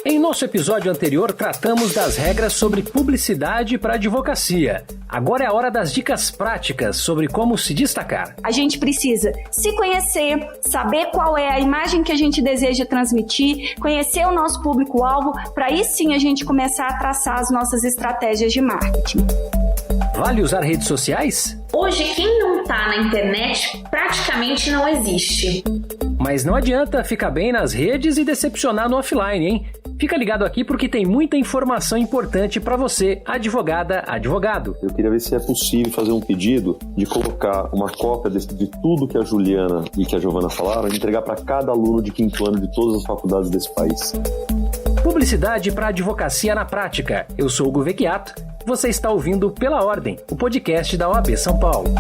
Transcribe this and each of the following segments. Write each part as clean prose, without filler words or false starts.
Em nosso episódio anterior, tratamos das regras sobre publicidade para advocacia. Agora é a hora das dicas práticas sobre como se destacar. A gente precisa se conhecer, saber qual é a imagem que a gente deseja transmitir, conhecer o nosso público-alvo, para aí sim a gente começar a traçar as nossas estratégias de marketing. Vale usar redes sociais? Hoje, quem não está na internet praticamente não existe. Mas não adianta ficar bem nas redes e decepcionar no offline, hein? Fica ligado aqui porque tem muita informação importante para você, advogada, advogado. Eu queria ver se é possível fazer um pedido de colocar uma cópia de tudo que a Juliana e que a Giovana falaram e entregar para cada aluno de 5º ano de todas as faculdades desse país. Publicidade para advocacia na prática. Eu sou Hugo Vecchiato. Você está ouvindo Pela Ordem, o podcast da OAB São Paulo.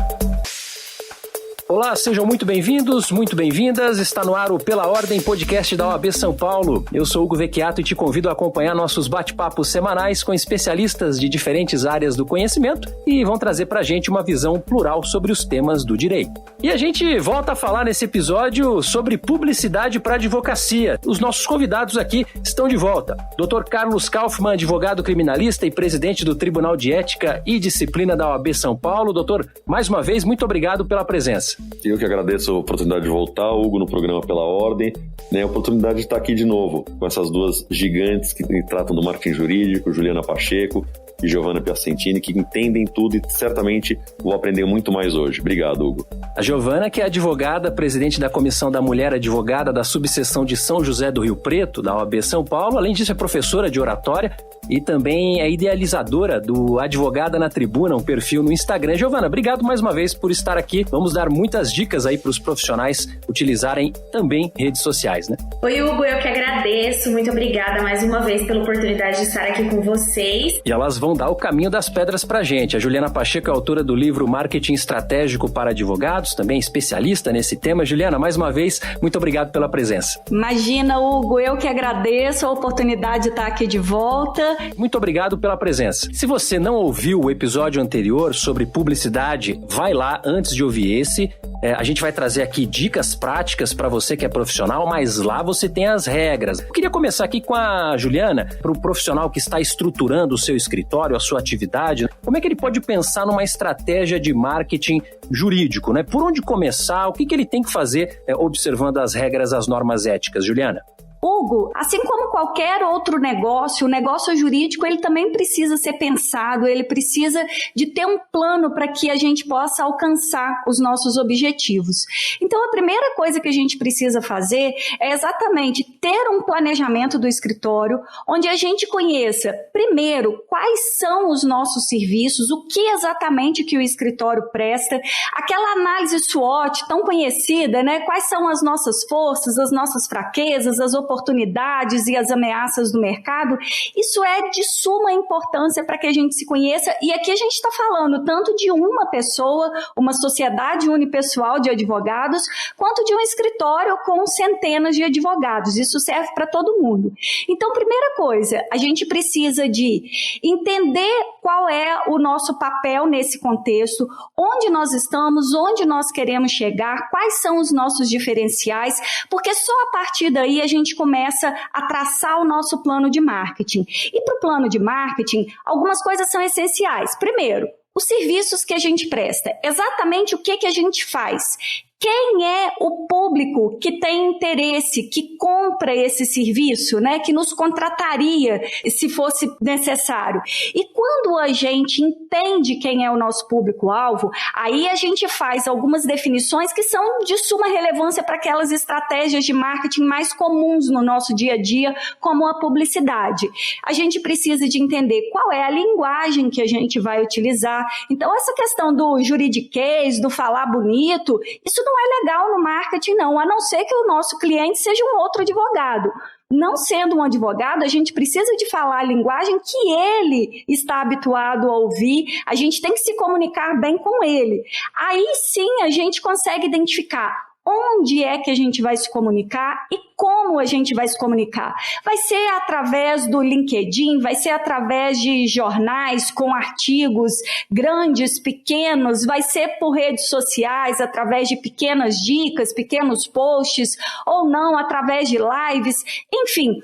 Olá, sejam muito bem-vindos, muito bem-vindas. Está no ar o Pela Ordem, podcast da OAB São Paulo. Eu sou Hugo Vecchiato e te convido a acompanhar nossos bate-papos semanais com especialistas de diferentes áreas do conhecimento e vão trazer pra gente uma visão plural sobre os temas do direito. E a gente volta a falar nesse episódio sobre publicidade para advocacia. Os nossos convidados aqui estão de volta. Dr. Carlos Kaufmann, advogado criminalista e presidente do Tribunal de Ética e Disciplina da OAB São Paulo. Doutor, mais uma vez, muito obrigado pela presença. Eu que agradeço a oportunidade de voltar, Hugo, no programa Pela Ordem, a oportunidade de estar aqui de novo com essas duas gigantes que tratam do marketing jurídico, Juliana Pacheco e Giovana Piacentini, que entendem tudo e certamente vou aprender muito mais hoje. Obrigado, Hugo. A Giovana, que é advogada, presidente da Comissão da Mulher Advogada da Subseção de São José do Rio Preto, da OAB São Paulo, além disso é professora de oratória e também é idealizadora do Advogada na Tribuna, um perfil no Instagram. Giovana, obrigado mais uma vez por estar aqui. Vamos dar muitas dicas aí para os profissionais utilizarem também redes sociais, né? Oi, Hugo, eu que agradeço. Muito obrigada mais uma vez pela oportunidade de estar aqui com vocês. E elas vão dar o caminho das pedras pra gente. A Juliana Pacheco é autora do livro Marketing Estratégico para Advogados, também especialista nesse tema. Juliana, mais uma vez, muito obrigado pela presença. Imagina, Hugo, eu que agradeço a oportunidade de estar aqui de volta. Muito obrigado pela presença. Se você não ouviu o episódio anterior sobre publicidade, vai lá antes de ouvir esse. A gente vai trazer aqui dicas práticas para você que é profissional, mas lá você tem as regras. Eu queria começar aqui com a Juliana, para o profissional que está estruturando o seu escritório, a sua atividade. Como é que ele pode pensar numa estratégia de marketing jurídico, né? Por onde começar? O que ele tem que fazer observando as regras, as normas éticas, Juliana? Hugo, assim como qualquer outro negócio, o negócio jurídico ele também precisa ser pensado, ele precisa de ter um plano para que a gente possa alcançar os nossos objetivos. Então, a primeira coisa que a gente precisa fazer é exatamente ter um planejamento do escritório, onde a gente conheça, primeiro, quais são os nossos serviços, o que exatamente que o escritório presta, aquela análise SWOT tão conhecida, né? Quais são as nossas forças, as nossas fraquezas, as oportunidades e as ameaças do mercado. Isso é de suma importância para que a gente se conheça, e aqui a gente está falando tanto de uma pessoa, uma sociedade unipessoal de advogados, quanto de um escritório com centenas de advogados. Isso serve para todo mundo. Então, primeira coisa, a gente precisa de entender qual é o nosso papel nesse contexto, onde nós estamos, onde nós queremos chegar, quais são os nossos diferenciais, porque só a partir daí a gente começa a traçar o nosso plano de marketing. E para o plano de marketing, algumas coisas são essenciais. Primeiro, os serviços que a gente presta. Exatamente o que a gente faz. Quem é o público que tem interesse, que compra esse serviço, né? Que nos contrataria se fosse necessário? E quando a gente entende quem é o nosso público-alvo, aí a gente faz algumas definições que são de suma relevância para aquelas estratégias de marketing mais comuns no nosso dia a dia, como a publicidade. A gente precisa de entender qual é a linguagem que a gente vai utilizar. Então, essa questão do juridiquês, do falar bonito, isso não é legal no marketing, não, a não ser que o nosso cliente seja um outro advogado. Não sendo um advogado, a gente precisa de falar a linguagem que ele está habituado a ouvir, a gente tem que se comunicar bem com ele. Aí sim a gente consegue identificar onde é que a gente vai se comunicar e como como a gente vai se comunicar? Vai ser através do LinkedIn, vai ser através de jornais com artigos grandes, pequenos, vai ser por redes sociais, através de pequenas dicas, pequenos posts, ou não, através de lives. Enfim,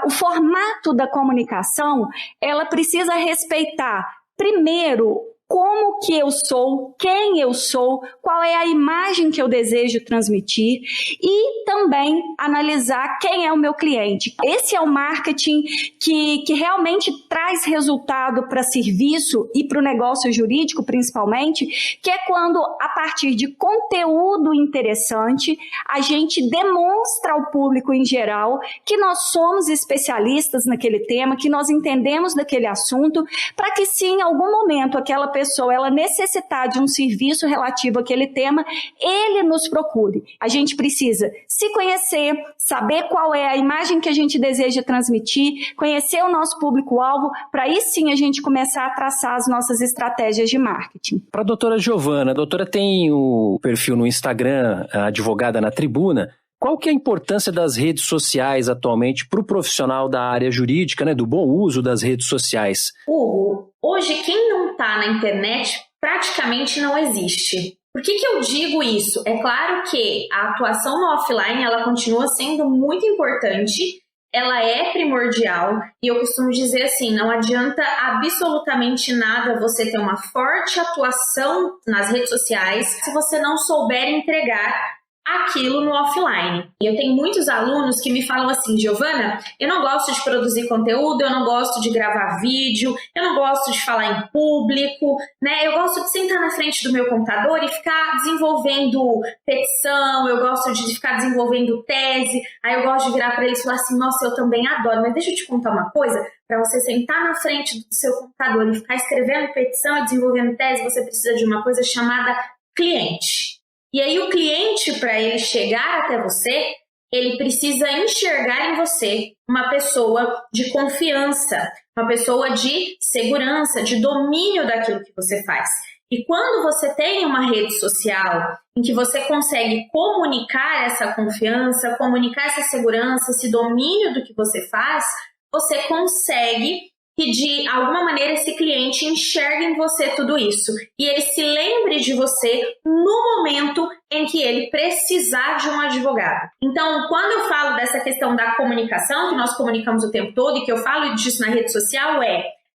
o formato da comunicação, ela precisa respeitar, primeiro, como que eu sou, quem eu sou, qual é a imagem que eu desejo transmitir e também analisar quem é o meu cliente. Esse é o marketing que realmente traz resultado para serviço e para o negócio jurídico principalmente, que é quando a partir de conteúdo interessante a gente demonstra ao público em geral que nós somos especialistas naquele tema, que nós entendemos daquele assunto, para que se em algum momento aquela pessoa ela necessitar de um serviço relativo àquele tema, ele nos procure. A gente precisa se conhecer, saber qual é a imagem que a gente deseja transmitir, conhecer o nosso público-alvo, para aí sim a gente começar a traçar as nossas estratégias de marketing. Para a doutora Giovana, a doutora tem o perfil no Instagram, a Advogada na Tribuna. Qual que é a importância das redes sociais atualmente para o profissional da área jurídica, né, do bom uso das redes sociais? Hugo, hoje quem não está na internet praticamente não existe. Por que eu digo isso? É claro que a atuação no offline ela continua sendo muito importante, ela é primordial e eu costumo dizer assim, não adianta absolutamente nada você ter uma forte atuação nas redes sociais se você não souber entregar aquilo no offline. Eu tenho muitos alunos que me falam assim, Giovana, eu não gosto de produzir conteúdo, eu não gosto de gravar vídeo, eu não gosto de falar em público, né? Eu gosto de sentar na frente do meu computador e ficar desenvolvendo petição, eu gosto de ficar desenvolvendo tese, aí eu gosto de virar para eles e falar assim, nossa, eu também adoro, mas deixa eu te contar uma coisa, para você sentar na frente do seu computador e ficar escrevendo petição e desenvolvendo tese, você precisa de uma coisa chamada cliente. E aí o cliente, para ele chegar até você, ele precisa enxergar em você uma pessoa de confiança, uma pessoa de segurança, de domínio daquilo que você faz. E quando você tem uma rede social em que você consegue comunicar essa confiança, comunicar essa segurança, esse domínio do que você faz, você consegue que de alguma maneira esse cliente enxergue em você tudo isso e ele se lembre de você no momento em que ele precisar de um advogado. Então, quando eu falo dessa questão da comunicação, que nós comunicamos o tempo todo e que eu falo disso na rede social,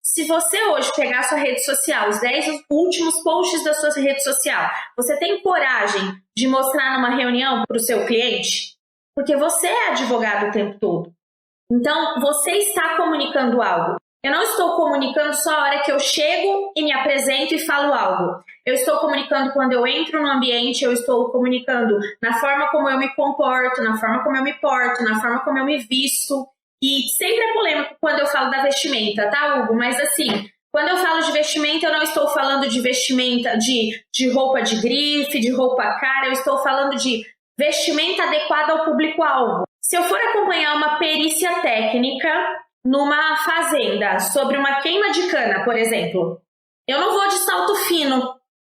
se você hoje pegar a sua rede social, os 10 últimos posts da sua rede social, você tem coragem de mostrar numa reunião para o seu cliente? Porque você é advogado o tempo todo. Então, você está comunicando algo. Eu não estou comunicando só a hora que eu chego e me apresento e falo algo. Eu estou comunicando quando eu entro no ambiente, eu estou comunicando na forma como eu me comporto, na forma como eu me porto, na forma como eu me visto. E sempre é polêmico quando eu falo da vestimenta, tá, Hugo? Mas assim, quando eu falo de vestimenta, eu não estou falando de vestimenta de roupa de grife, de roupa cara, eu estou falando de vestimenta adequada ao público-alvo. Se eu for acompanhar uma perícia técnica numa fazenda, sobre uma queima de cana, por exemplo, eu não vou de salto fino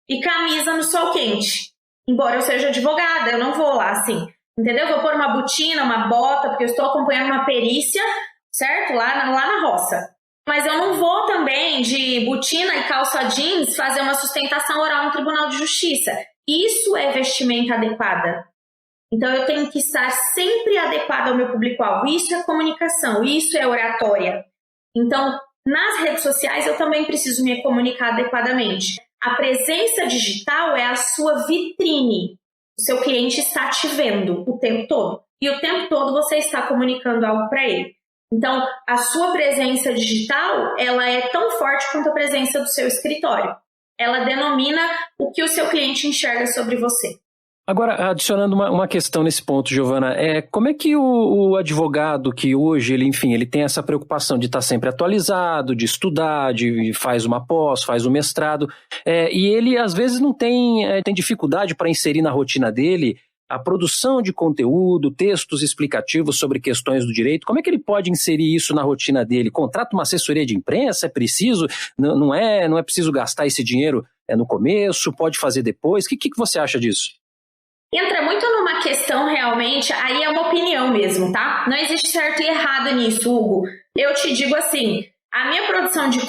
e camisa no sol quente. Embora eu seja advogada, eu não vou lá assim, entendeu? Eu vou pôr uma botina, uma bota, porque eu estou acompanhando uma perícia, certo? Lá na roça. Mas eu não vou também de botina e calça jeans fazer uma sustentação oral no Tribunal de Justiça. Isso é vestimenta adequada. Então, eu tenho que estar sempre adequada ao meu público-alvo. Isso é comunicação, isso é oratória. Então, nas redes sociais, eu também preciso me comunicar adequadamente. A presença digital é a sua vitrine. O seu cliente está te vendo o tempo todo. E o tempo todo você está comunicando algo para ele. Então, a sua presença digital, ela é tão forte quanto a presença do seu escritório. Ela denomina o que o seu cliente enxerga sobre você. Agora, adicionando uma questão nesse ponto, Giovana, como é que o advogado que hoje, ele tem essa preocupação de estar sempre atualizado, de estudar, faz uma pós, faz um mestrado, e ele às vezes não tem dificuldade para inserir na rotina dele a produção de conteúdo, textos explicativos sobre questões do direito? Como é que ele pode inserir isso na rotina dele? Contrata uma assessoria de imprensa? É preciso? Não é preciso gastar esse dinheiro no começo? Pode fazer depois? O que você acha disso? Entra muito numa questão realmente, aí é uma opinião mesmo, tá? Não existe certo e errado nisso, Hugo. Eu te digo assim, a minha produção do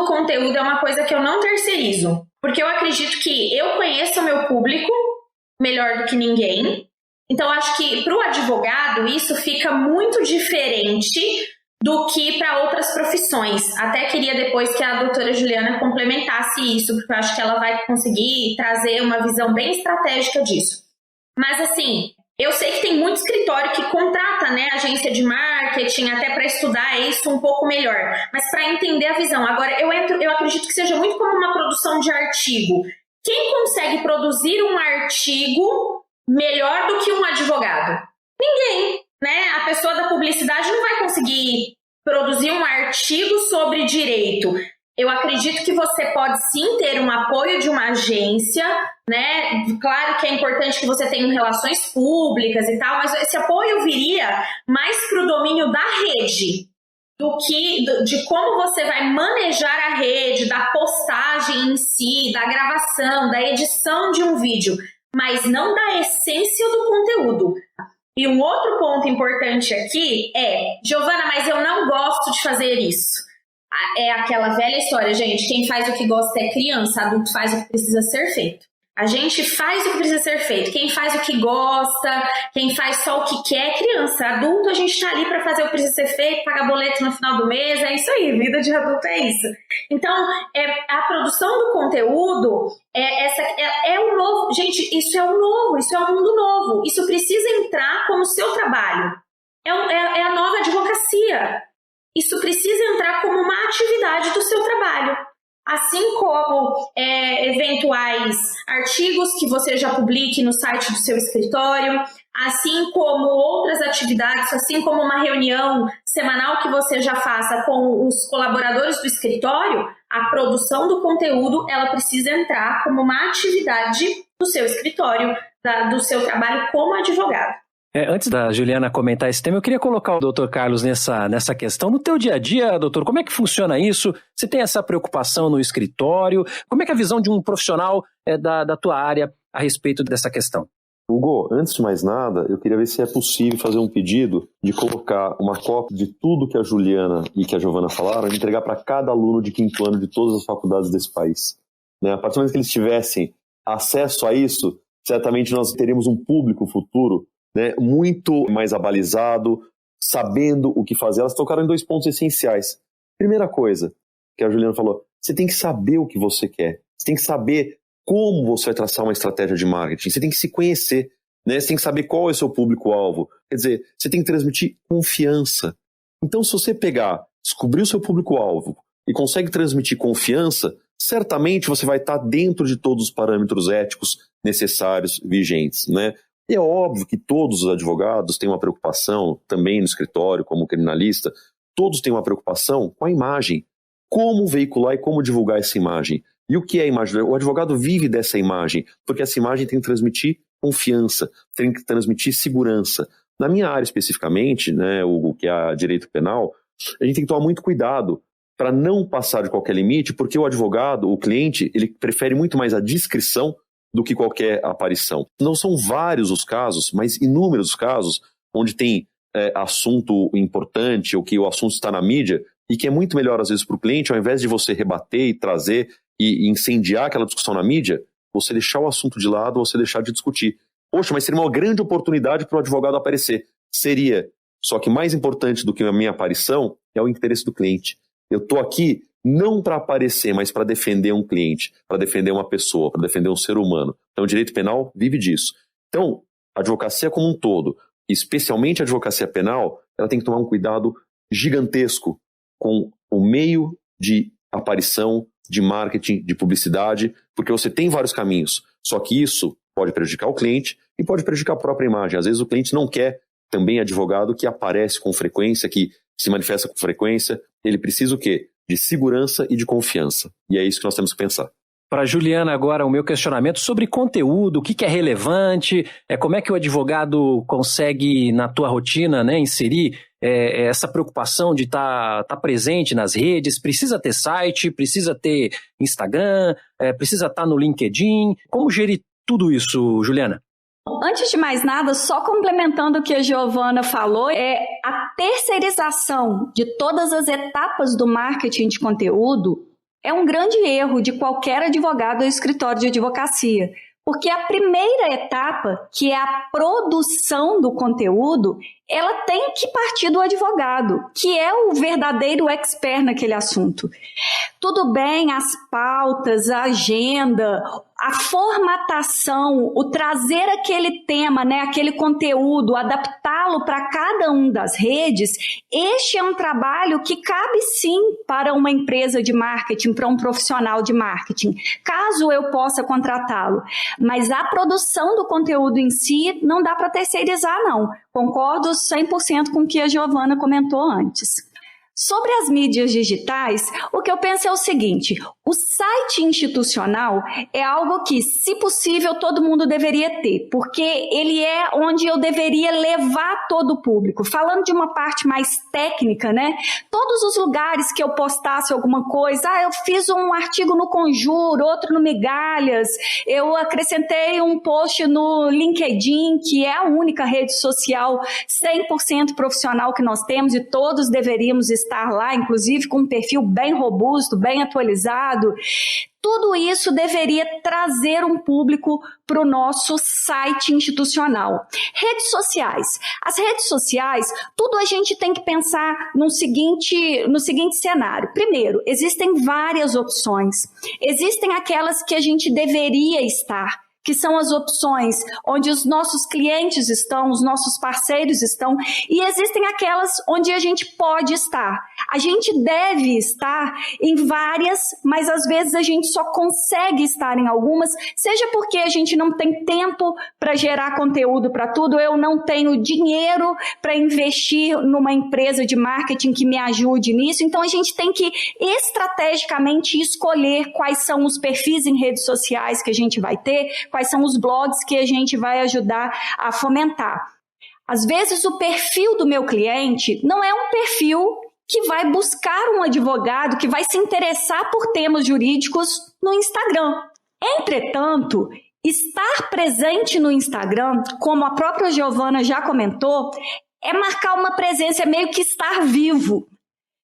conteúdo é uma coisa que eu não terceirizo. Porque eu acredito que eu conheço o meu público melhor do que ninguém. Então, acho que para o advogado isso fica muito diferente do que para outras profissões. Até queria depois que a doutora Juliana complementasse isso, porque eu acho que ela vai conseguir trazer uma visão bem estratégica disso. Mas assim, eu sei que tem muito escritório que contrata, né, agência de marketing até para estudar isso um pouco melhor, mas para entender a visão. Agora, eu acredito que seja muito como uma produção de artigo. Quem consegue produzir um artigo melhor do que um advogado? Ninguém, né? A pessoa da publicidade não vai conseguir produzir um artigo sobre direito. Eu acredito que você pode sim ter um apoio de uma agência, né? Claro que é importante que você tenha relações públicas e tal, mas esse apoio viria mais para o domínio da rede, do que de como você vai manejar a rede, da postagem em si, da gravação, da edição de um vídeo, mas não da essência do conteúdo. E um outro ponto importante aqui é, Giovana, mas eu não gosto de fazer isso. É aquela velha história, gente, quem faz o que gosta é criança, adulto faz o que precisa ser feito. A gente faz o que precisa ser feito. Quem faz o que gosta, quem faz só o que quer é criança. Adulto, a gente tá ali para fazer o que precisa ser feito, pagar boleto no final do mês, é isso aí, vida de adulto é isso. Então, a produção do conteúdo é o novo. Gente, isso é o novo, isso é o mundo novo. Isso precisa entrar como seu trabalho. É a nova advocacia. Isso precisa entrar como uma atividade do seu trabalho. Assim como eventuais artigos que você já publique no site do seu escritório, assim como outras atividades, assim como uma reunião semanal que você já faça com os colaboradores do escritório, a produção do conteúdo ela precisa entrar como uma atividade do seu escritório, do seu trabalho como advogado. Antes da Juliana comentar esse tema, eu queria colocar o doutor Carlos nessa questão. No teu dia a dia, doutor, como é que funciona isso? Você tem essa preocupação no escritório? Como é que é a visão de um profissional da tua área a respeito dessa questão? Hugo, antes de mais nada, eu queria ver se é possível fazer um pedido de colocar uma cópia de tudo que a Juliana e que a Giovana falaram e entregar para cada aluno de 5º ano de todas as faculdades desse país. Né? A partir do momento que eles tivessem acesso a isso, certamente nós teríamos um público futuro, né, muito mais abalizado, sabendo o que fazer. Elas tocaram em 2 pontos essenciais. Primeira coisa que a Juliana falou, você tem que saber o que você quer. Você tem que saber como você vai traçar uma estratégia de marketing. Você tem que se conhecer, né? Você tem que saber qual é o seu público-alvo. Quer dizer, você tem que transmitir confiança. Então, se você descobrir o seu público-alvo e consegue transmitir confiança, certamente você vai estar dentro de todos os parâmetros éticos necessários, vigentes, né? E é óbvio que todos os advogados têm uma preocupação, também no escritório, como criminalista, todos têm uma preocupação com a imagem. Como veicular e como divulgar essa imagem. E o que é a imagem? O advogado vive dessa imagem, porque essa imagem tem que transmitir confiança, tem que transmitir segurança. Na minha área especificamente, né, Hugo, que é a direito penal, a gente tem que tomar muito cuidado para não passar de qualquer limite, porque o advogado, o cliente, ele prefere muito mais a discrição do que qualquer aparição. Não são vários os casos, mas inúmeros os casos onde tem assunto importante ou que o assunto está na mídia e que é muito melhor às vezes para o cliente, ao invés de você rebater e trazer e incendiar aquela discussão na mídia, você deixar o assunto de lado, você deixar de discutir. Poxa, mas seria uma grande oportunidade para o advogado aparecer. Seria. Só que mais importante do que a minha aparição é o interesse do cliente. Eu estou aqui não para aparecer, mas para defender um cliente, para defender uma pessoa, para defender um ser humano. Então o direito penal vive disso. Então, a advocacia como um todo, especialmente a advocacia penal, ela tem que tomar um cuidado gigantesco com o meio de aparição, de marketing, de publicidade, porque você tem vários caminhos, só que isso pode prejudicar o cliente e pode prejudicar a própria imagem. Às vezes o cliente não quer também advogado que aparece com frequência, que se manifesta com frequência. Ele precisa o quê? De segurança e de confiança. E é isso que nós temos que pensar. Para a Juliana agora o meu questionamento sobre conteúdo, o que é relevante, como é que o advogado consegue na tua rotina, né, inserir essa preocupação de estar presente nas redes, precisa ter site, precisa ter Instagram, precisa estar no LinkedIn, como gerir tudo isso, Juliana? Antes de mais nada, só complementando o que a Giovana falou, a terceirização de todas as etapas do marketing de conteúdo é um grande erro de qualquer advogado ou escritório de advocacia. Porque a primeira etapa, que é a produção do conteúdo, ela tem que partir do advogado, que é o verdadeiro expert naquele assunto. Tudo bem, as pautas, a agenda, a formatação, o trazer aquele tema, né, aquele conteúdo, adaptá-lo para cada uma das redes, este é um trabalho que cabe sim para uma empresa de marketing, para um profissional de marketing, caso eu possa contratá-lo. Mas a produção do conteúdo em si não dá para terceirizar, não. Concordo 100% com o que a Giovana comentou antes. Sobre as mídias digitais, o que eu penso é o seguinte: o site institucional é algo que, se possível, todo mundo deveria ter, porque ele é onde eu deveria levar todo o público. Falando de uma parte mais técnica, né? Todos os lugares que eu postasse alguma coisa, eu fiz um artigo no Conjuro, outro no Migalhas, eu acrescentei um post no LinkedIn, que é a única rede social 100% profissional que nós temos e todos deveríamos estar lá, inclusive com um perfil bem robusto, bem atualizado. Tudo isso deveria trazer um público para o nosso site institucional. Redes sociais. As redes sociais, tudo a gente tem que pensar no seguinte cenário. Primeiro, existem várias opções. Existem aquelas que a gente deveria estar, que são as opções onde os nossos clientes estão, os nossos parceiros estão, e existem aquelas onde a gente pode estar. A gente deve estar em várias, mas às vezes a gente só consegue estar em algumas, seja porque a gente não tem tempo para gerar conteúdo para tudo, eu não tenho dinheiro para investir numa empresa de marketing que me ajude nisso, então a gente tem que estrategicamente escolher quais são os perfis em redes sociais que a gente vai ter, quais são os blogs que a gente vai ajudar a fomentar. Às vezes o perfil do meu cliente não é um perfil que vai buscar um advogado, que vai se interessar por temas jurídicos no Instagram. Entretanto, estar presente no Instagram, como a própria Giovana já comentou, é marcar uma presença, é meio que estar vivo.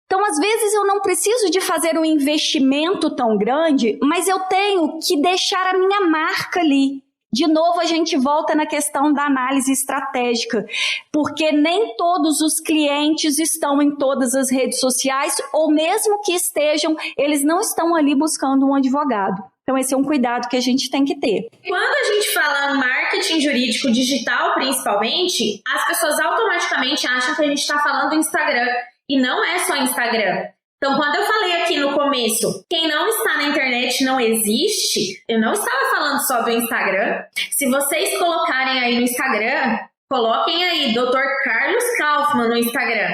Então, às vezes, eu não preciso de fazer um investimento tão grande, mas eu tenho que deixar a minha marca ali. De novo, a gente volta na questão da análise estratégica, porque nem todos os clientes estão em todas as redes sociais, ou mesmo que estejam, eles não estão ali buscando um advogado. Então, esse é um cuidado que a gente tem que ter. Quando a gente fala marketing jurídico digital, principalmente, as pessoas automaticamente acham que a gente está falando do Instagram. E não é só Instagram. Então, quando eu falei aqui no começo, quem não está na internet não existe, eu não estava falando só do Instagram. Se vocês colocarem aí no Instagram, coloquem aí Dr. Carlos Kaufmann no Instagram.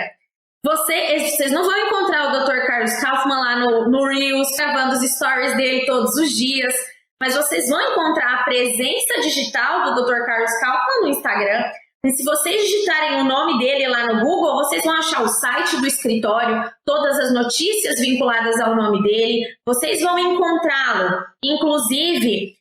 Vocês não vão encontrar o Dr. Carlos Kaufmann lá no Reels, gravando os stories dele todos os dias, mas vocês vão encontrar a presença digital do Dr. Carlos Kaufmann no Instagram. E se vocês digitarem o nome dele lá no Google, vocês vão achar o site do escritório, todas as notícias vinculadas ao nome dele, vocês vão encontrá-lo, inclusive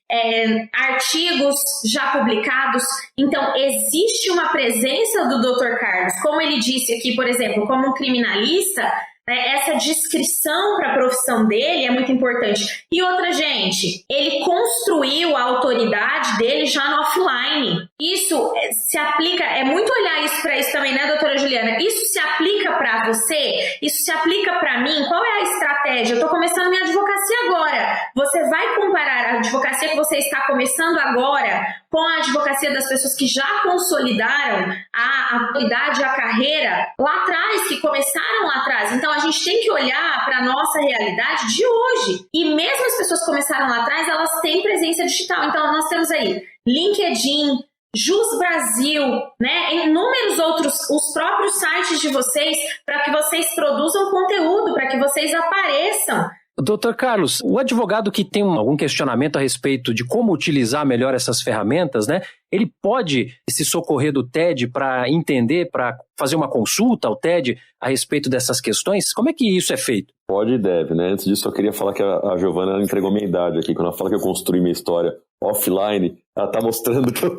artigos já publicados. Então, existe uma presença do Dr. Carlos, como ele disse aqui, por exemplo, como um criminalista, essa descrição para a profissão dele é muito importante. E outra, gente, ele construiu a autoridade dele já no offline. Isso se aplica, é muito olhar isso para isso também, né, doutora Juliana? Isso se aplica para você? Isso se aplica para mim? Qual é a estratégia? Eu estou começando minha advocacia agora. Você vai comparar a advocacia que você está começando agora com a advocacia das pessoas que já consolidaram a autoridade e a carreira lá atrás, que começaram lá atrás. Então, a gente tem que olhar para a nossa realidade de hoje. E mesmo as pessoas que começaram lá atrás, elas têm presença digital. Então, nós temos aí LinkedIn, Jus Brasil, né? Inúmeros outros, os próprios sites de vocês, para que vocês produzam conteúdo, para que vocês apareçam. Doutor Carlos, o advogado que tem algum questionamento a respeito de como utilizar melhor essas ferramentas, né? ele pode se socorrer do TED para entender, para fazer uma consulta ao TED a respeito dessas questões? Como é que isso é feito? Pode e deve, né? Antes disso, eu queria falar que a Giovana ela entregou minha idade aqui. Quando ela fala que eu construí minha história offline, ela tá mostrando que eu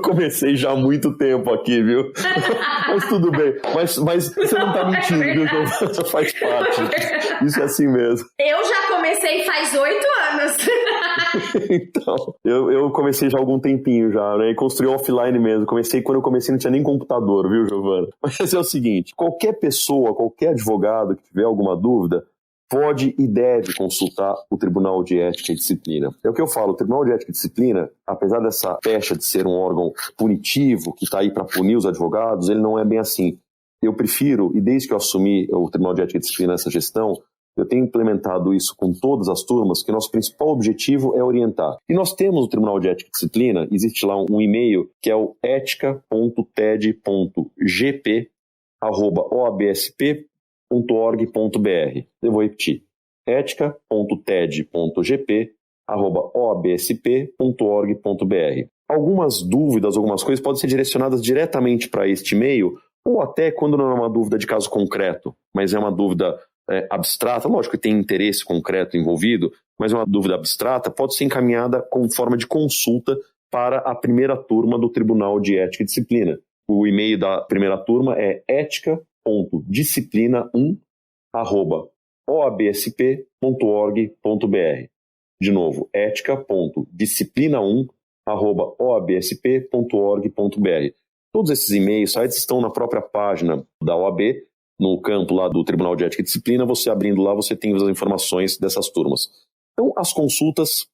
comecei já há muito tempo aqui, viu? Mas tudo bem. Mas você não tá mentindo, viu? Giovana? Faz parte. Isso é assim mesmo. Eu já comecei faz 8 anos. Então, eu comecei já há algum tempinho já, né? E construí offline mesmo. Quando eu comecei não tinha nem computador, viu, Giovana? Mas é o seguinte, qualquer pessoa, qualquer advogado que tiver alguma dúvida, pode e deve consultar o Tribunal de Ética e Disciplina. É o que eu falo, o Tribunal de Ética e Disciplina, apesar dessa pecha de ser um órgão punitivo, que está aí para punir os advogados, ele não é bem assim. Eu prefiro, e desde que eu assumi o Tribunal de Ética e Disciplina essa gestão, eu tenho implementado isso com todas as turmas, que nosso principal objetivo é orientar. E nós temos no Tribunal de Ética e Disciplina, existe lá um e-mail que é o etica.ted.gp@obsp.org.br. Eu vou repetir. etica.ted.gp@obsp.org.br. Algumas dúvidas, algumas coisas podem ser direcionadas diretamente para este e-mail, ou até quando não é uma dúvida de caso concreto, mas é uma dúvida abstrata, lógico que tem interesse concreto envolvido, mas uma dúvida abstrata pode ser encaminhada com forma de consulta para a primeira turma do Tribunal de Ética e Disciplina. O e-mail da primeira turma é etica.disciplina1@obsp.org.br. De novo, etica.disciplina1@obsp.org.br. Todos esses e-mails, sites estão na própria página da OAB, no campo lá do Tribunal de Ética e Disciplina. Você abrindo lá, você tem as informações dessas turmas. Então, as consultas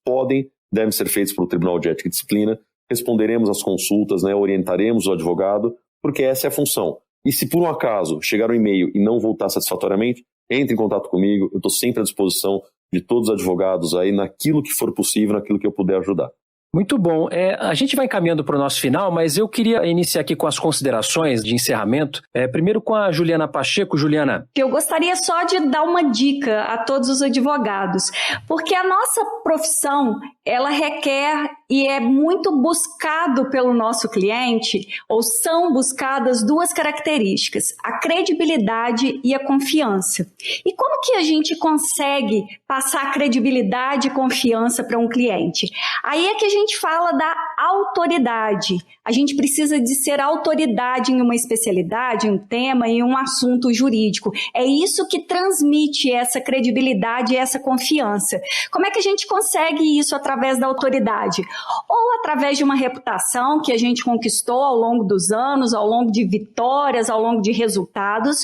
devem ser feitas pelo Tribunal de Ética e Disciplina. Responderemos às consultas, né, orientaremos o advogado, porque essa é a função. E se por um acaso chegar um e-mail e não voltar satisfatoriamente, entre em contato comigo, eu estou sempre à disposição de todos os advogados aí naquilo que for possível, naquilo que eu puder ajudar. Muito bom. A gente vai encaminhando para o nosso final, mas eu queria iniciar aqui com as considerações de encerramento. Primeiro com a Juliana Pacheco. Juliana. Eu gostaria só de dar uma dica a todos os advogados, porque a nossa profissão, ela requer e é muito buscado pelo nosso cliente, ou são buscadas duas características, a credibilidade e a confiança. E como que a gente consegue passar credibilidade e confiança para um cliente? Aí é que a gente fala da autoridade. A gente precisa de ser autoridade em uma especialidade, em um tema, em um assunto jurídico. É isso que transmite essa credibilidade e essa confiança. Como é que a gente consegue isso através da autoridade? Ou através de uma reputação que a gente conquistou ao longo dos anos, ao longo de vitórias, ao longo de resultados,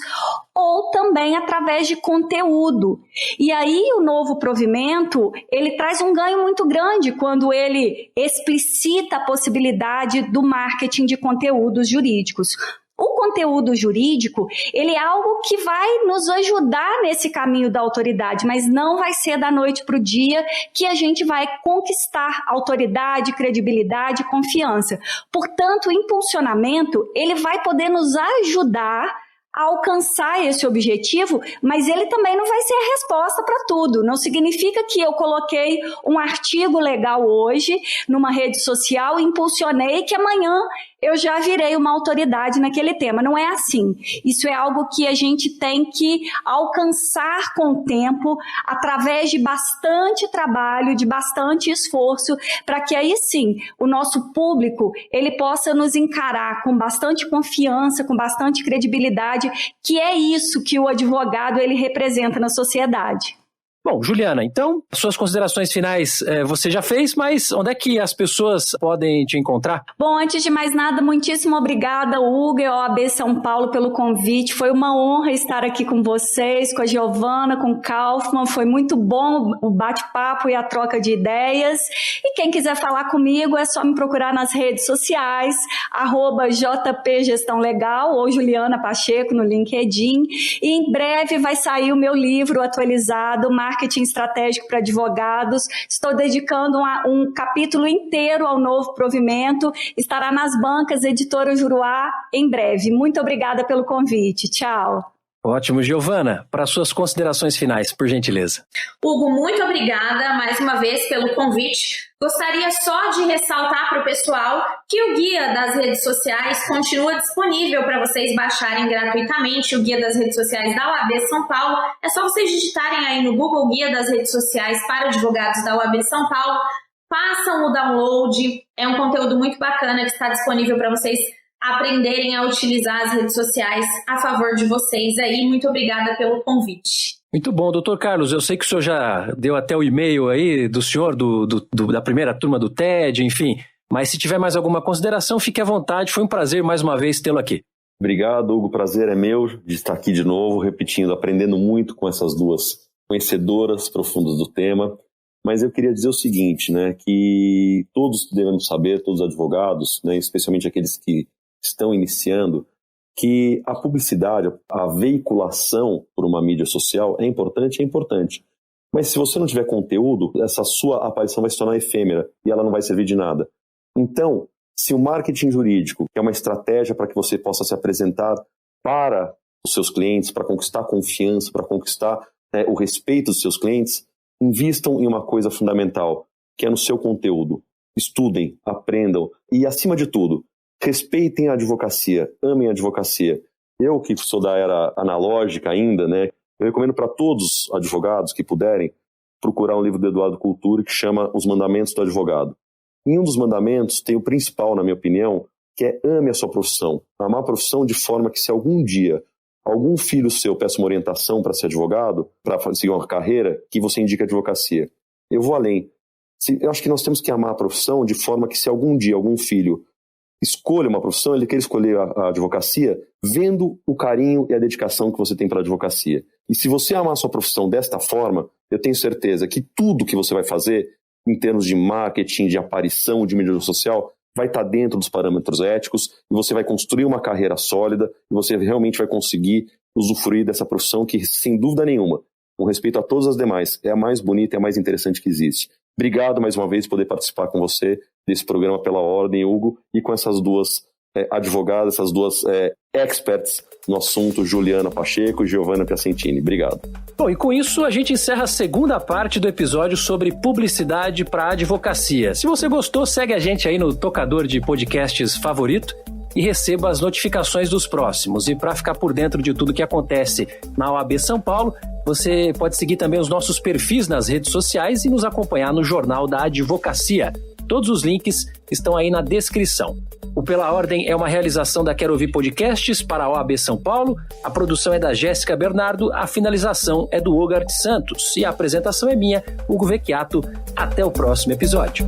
ou também através de conteúdo. E aí o novo provimento, ele traz um ganho muito grande quando ele explicita a possibilidade do marketing de conteúdos jurídicos. O conteúdo jurídico, ele é algo que vai nos ajudar nesse caminho da autoridade, mas não vai ser da noite para o dia que a gente vai conquistar autoridade, credibilidade e confiança. Portanto, o impulsionamento, ele vai poder nos ajudar a alcançar esse objetivo, mas ele também não vai ser a resposta para tudo. Não significa que eu coloquei um artigo legal hoje numa rede social e impulsionei que amanhã eu já virei uma autoridade naquele tema. Não é assim. Isso é algo que a gente tem que alcançar com o tempo, através de bastante trabalho, de bastante esforço, para que aí sim, o nosso público, ele possa nos encarar com bastante confiança, com bastante credibilidade, que é isso que o advogado, ele representa na sociedade. Bom, Juliana, então, suas considerações finais você já fez, mas onde é que as pessoas podem te encontrar? Bom, antes de mais nada, muitíssimo obrigada, Hugo e OAB São Paulo, pelo convite. Foi uma honra estar aqui com vocês, com a Giovana, com o Kaufmann. Foi muito bom o bate-papo e a troca de ideias. E quem quiser falar comigo é só me procurar nas redes sociais, @JP Gestão Legal ou Juliana Pacheco no LinkedIn. E em breve vai sair o meu livro atualizado, Marketing Estratégico para Advogados. Estou dedicando um capítulo inteiro ao novo provimento. Estará nas bancas, Editora Juruá, em breve. Muito obrigada pelo convite. Tchau. Ótimo, Giovana, para suas considerações finais, por gentileza. Hugo, muito obrigada mais uma vez pelo convite. Gostaria só de ressaltar para o pessoal que o guia das redes sociais continua disponível para vocês baixarem gratuitamente, o guia das redes sociais da OAB São Paulo. É só vocês digitarem aí no Google Guia das Redes Sociais para Advogados da OAB São Paulo, façam o download, é um conteúdo muito bacana que está disponível para vocês aprenderem a utilizar as redes sociais a favor de vocês aí. Muito obrigada pelo convite. Muito bom, doutor Carlos, eu sei que o senhor já deu até o e-mail aí do senhor, da primeira turma do TED, enfim, mas se tiver mais alguma consideração, fique à vontade, foi um prazer mais uma vez tê-lo aqui. Obrigado, Hugo, prazer é meu de estar aqui de novo, repetindo, aprendendo muito com essas duas conhecedoras profundas do tema, mas eu queria dizer o seguinte, né, que todos devemos saber, todos os advogados, né, especialmente aqueles que estão iniciando, que a publicidade, a veiculação por uma mídia social é importante, mas se você não tiver conteúdo, essa sua aparição vai se tornar efêmera e ela não vai servir de nada. Então, se o marketing jurídico, que é uma estratégia para que você possa se apresentar para os seus clientes, para conquistar confiança, para conquistar o respeito dos seus clientes, invistam em uma coisa fundamental, que é no seu conteúdo. Estudem, aprendam e, acima de tudo, respeitem a advocacia, amem a advocacia. Eu, que sou da era analógica ainda, né, eu recomendo para todos os advogados que puderem procurar um livro do Eduardo Cultura que chama Os Mandamentos do Advogado. Em um dos mandamentos tem o principal, na minha opinião, que é ame a sua profissão. Amar a profissão de forma que se algum dia algum filho seu peça uma orientação para ser advogado, para seguir uma carreira, que você indica a advocacia. Eu vou além. Eu acho que nós temos que amar a profissão de forma que se algum dia algum filho escolha uma profissão, ele quer escolher a advocacia vendo o carinho e a dedicação que você tem para a advocacia. E se você amar a sua profissão desta forma, eu tenho certeza que tudo que você vai fazer, em termos de marketing, de aparição, de mídia social, vai estar dentro dos parâmetros éticos e você vai construir uma carreira sólida e você realmente vai conseguir usufruir dessa profissão que, sem dúvida nenhuma, com respeito a todas as demais, é a mais bonita e a mais interessante que existe. Obrigado mais uma vez por poder participar com você desse programa Pela Ordem, Hugo, e com essas duas advogadas, essas duas experts no assunto, Juliana Pacheco e Giovana Piacentini. Obrigado. Bom, e com isso a gente encerra a segunda parte do episódio sobre publicidade para advocacia. Se você gostou, segue a gente aí no tocador de podcasts favorito e receba as notificações dos próximos. E para ficar por dentro de tudo que acontece na OAB São Paulo, você pode seguir também os nossos perfis nas redes sociais e nos acompanhar no Jornal da Advocacia. Todos os links estão aí na descrição. O Pela Ordem é uma realização da Quero Ouvir Podcasts para a OAB São Paulo. A produção é da Jéssica Bernardo, a finalização é do Ogart Santos e a apresentação é minha, Hugo Vecchiato. Até o próximo episódio.